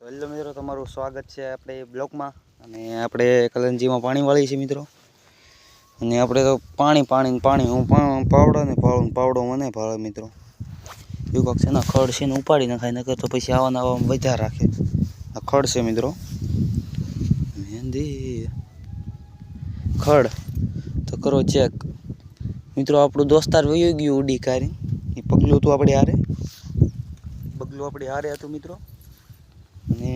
Hello મિત્રો, તમારું સ્વાગત છે આપણે બ્લોકમાં. અને આપણે કલંજીમાં પાણી વાળી છે મિત્રો. અને આપણે તો પાણી હું પાવડો મને ભાવે મિત્રો. એવું કાંક છે ને, ખડ છે ને ઉપાડી નખાય, નકર તો પછી આવા વધારે રાખે. આ ખડ છે મિત્રો, મહેંદી ખડ તો કરો ચેક મિત્રો. આપણું દોસ્તાર વયું ગયું ઉડી કાઢી. એ પગલું હતું આપણે હારે હતું મિત્રો. અને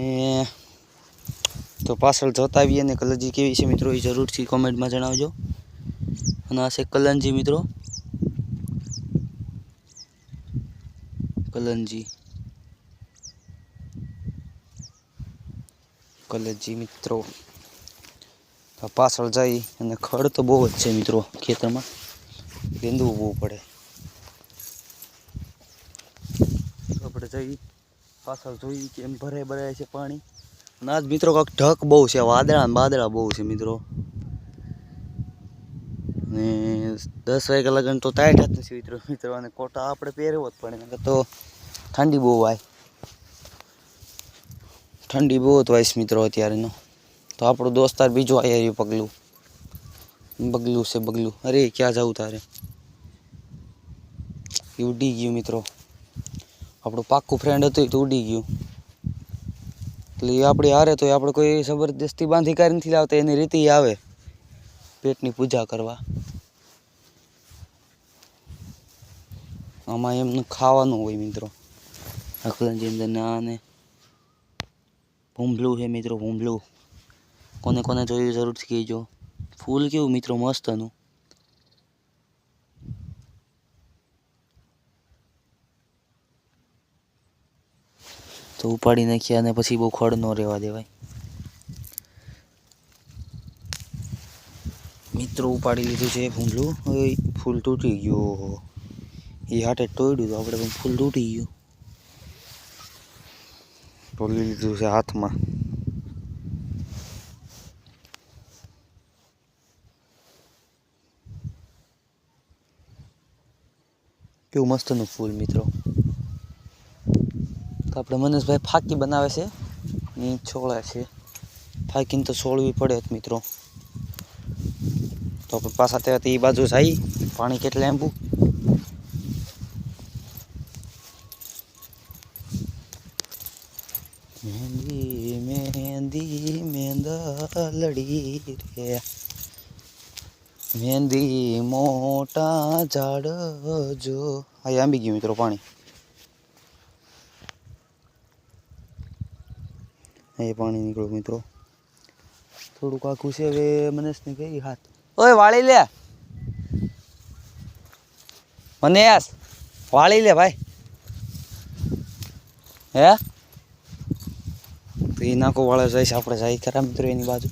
તો પાછળ જોતા આવીએ ને કલંજી કેવી છે મિત્રો એ જરૂરથી કોમેન્ટમાં જણાવજો. અને આ છે કલંજી મિત્રો, કલંજી મિત્રો. પાછળ જઈ અને ખડ તો બહુ જ છે મિત્રો ખેતરમાં, ગેંદવું બહુ પડે. આપણે જઈ પાછળ જોઈ કે એમ ભરાય છે પાણી. અને આજ મિત્રો કાંક ઢક બહુ છે, વાદળા બહુ છે મિત્રો. ને 10 વાગ્યા લગન તો ટાઈટ જ નથી મિત્રો. અને કોટા આપણે પહેરવો જ પડે, નકર તો ઠંડી બહુ જ વાઈસ મિત્રો અત્યારેનો. તો આપણો દોસ્તાર બીજો આવ્યો બગલું. અરે ક્યાં જવું તારે? એ ઉડી ગયું મિત્રો. આપણું પાક્કું ફ્રેન્ડ હતું એ તો ઉડી ગયું. એટલે એ આપણે હારે તો આપણે કોઈ જબરદસ્તી બાંધી કાઢી નથી લાવતા, એની રીતે આવે પેટની પૂજા કરવા. આમાં એમને ખાવાનું હોય મિત્રો. અકલંજી અંદર નાને ભૂંભલું છે મિત્રો, ભૂંભલું. કોને જોયું જરૂરથી કહેજો. ફૂલ કેવું મિત્રો મસ્તનું. તો ઉપાડી નાખ્યા અને પછી બહુ ખડ ન રહેવા દેવાય મિત્રો. ઉપાડી લીધું છે ભૂંડલું. હવે ફૂલ તૂટી ગયો. એ હાટે તોડ્યું તો આપણે પણ ફૂલ તૂટી ગયું. તોડી લીધું છે હાથમાં. કેવું મસ્તનું ફૂલ મિત્રો. તો આપણે મનેશભાઈ ફાકી બનાવે છે ને છોળે છે. ફાકીને તો છોળવી પડે જ મિત્રો. તો આપણે પાછા ત્યાંથી એ બાજુ જઈ. પાણી કેટલે આંબું. મહેંદી મેંદલડી રે, મહેંદી મોટા ઝાડ જો. આ આંબી ગયું મિત્રો પાણી. એ પાણી નીકળ્યું મિત્રો. થોડુંક આખું છે. હવે મનેશને કઈ હાથ, ઓય વાળી લે મનેશ, વાળી લે ભાઈ. હે તો એ નાકો વાળે જઈશ. આપણે જાય ખરા મિત્રો એની બાજુ.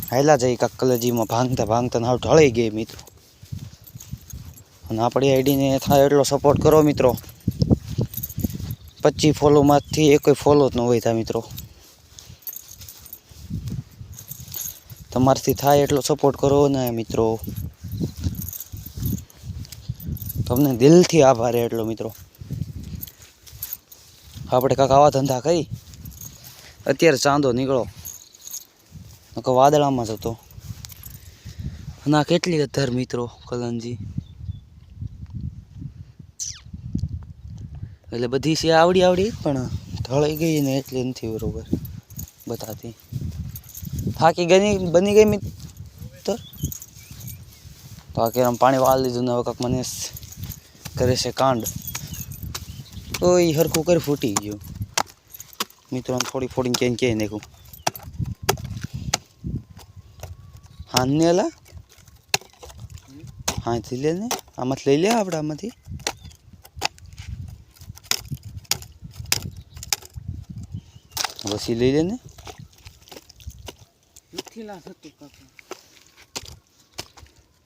હાયલા જઈ કાંક કલજીમાં ભાંગતા હાવ ઢળી ગઈ મિત્રો. અને આપણી આઈડીને થાય એટલો સપોર્ટ કરો મિત્રો. 25 ફોલોમાંથી કોઈ ફોલો જ ન હોય તા મિત્રો. તમારથી થાય એટલો સપોર્ટ કરો ને મિત્રો. તમને દિલથી આભાર એટલો મિત્રો. આપણે કાંક આવા ધંધા કરી. અત્યારે ચાંદો નીકળો, નકર વાદળામાં જ હતો. અને આ કેટલી અધર મિત્રો કલંજી. એટલે બધી છે આવડી પણ ઢળી ગઈ ને એટલે નથી બરોબર બતાતી. થાકી બની ગઈ મિત્ર. તો આ કેમ પાણી વાળી લીધું ને હવે કાંક મને કરે છે કાંડ. તો એ હરખું કરી ફૂટી ગયું મિત્રો. ફોડીને ક્યાંય નાખું. હાથને એલા હાથથી લે ને, આમાંથી લઈ લે આપણે આમાંથી. પછી લઈ લે ને.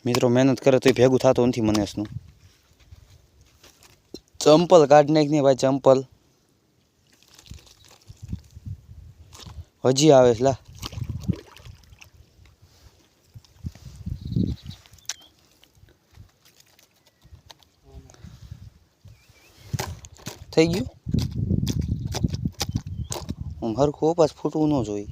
મિત્રો મહેનત કરે તો ભેગું થતું નથી મનેશનું. ચંપલ કાઢી નાખ ને ભાઈ, ચંપલ હજી આવે છે લા. થઈ ગયું. આમ હરખું પાછ ફૂટવું ન જોઈએ.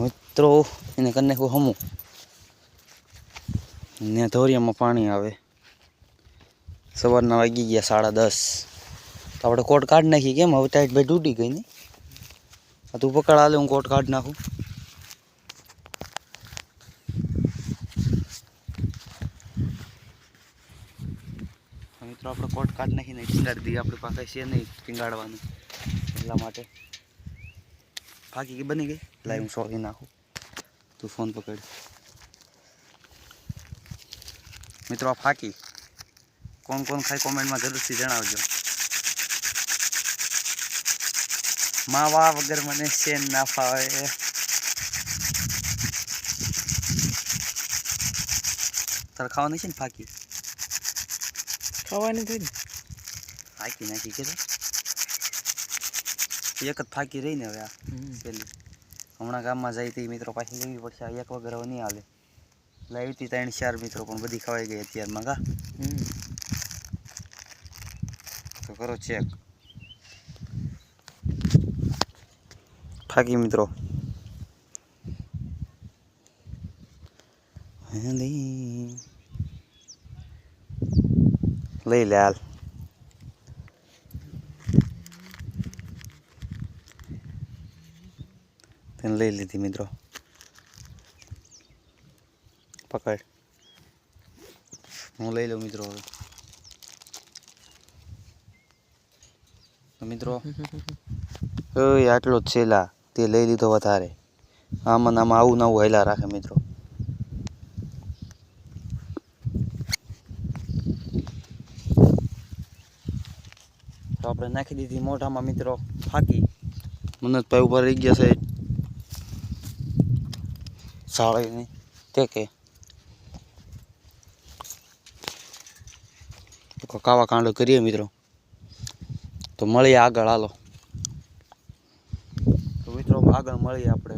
મિત્રો એને કરી નાખું હમું ને ધોરિયામાં પાણી આવે. સવારના વાગી ગયા 10:30. તો આપણે કોટ કાઢી નાખી. કેમ હવે ટાઈટ ભાઈ તૂટી ગઈ ને? આ તું પકડ હાલે, હું કોટ કાઢી નાખું. મિત્રો આપણે કોટ કાઢી નાખીને ટીંગાડી દઈએ. આપણે પાસે છે નહીં ટીંગાડવાનું, એટલા માટે. ફાકી ગઈ બની ગઈ. લાઈ હું સોળી નાખું. તું ફોન પકડ. મિત્રો આ ફાકી કોણ કોણ ખાય કોમેન્ટમાં જરૂરથી જણાવજો. માવા વગર મને શેન ના ફાવે. તારે ખાવાની છે ને ફાકી? ખાવાની થઈ ને ફાકી નાખી કે એક જ ફાકી રહી ને હવે. આ પેલી હમણાં ગામમાં જાય તે મિત્રો પાછી લેવી પડશે. આ એક વગર હવે નહીં હાલે. લાવી હતી 3-4 મિત્રો પણ બધી ખવાઈ ગઈ અત્યારમાં. કા તો કરો ચેક. ફાકી મિત્રો લઈ લે હાલ. તેને લઈ લીધી મિત્રો. પકડ. હું લઈ લઉં મિત્રો હવે. તો મિત્રો ઓય આટલો જ છેલા તે લઈ લીધો વધારે. આમાં આમાં આવું નવું હેલા રાખે મિત્રો. તો આપણે નાખી દીધી મોઢામાં મિત્રો ફાકી. મનોજભાઈ ઉપર રહી ગયા છે સાળીની તે કે કાવા કાંડો કરીએ મિત્રો. તો મળીએ આગળ. હાલો તો મિત્રો આગળ મળીએ આપણે.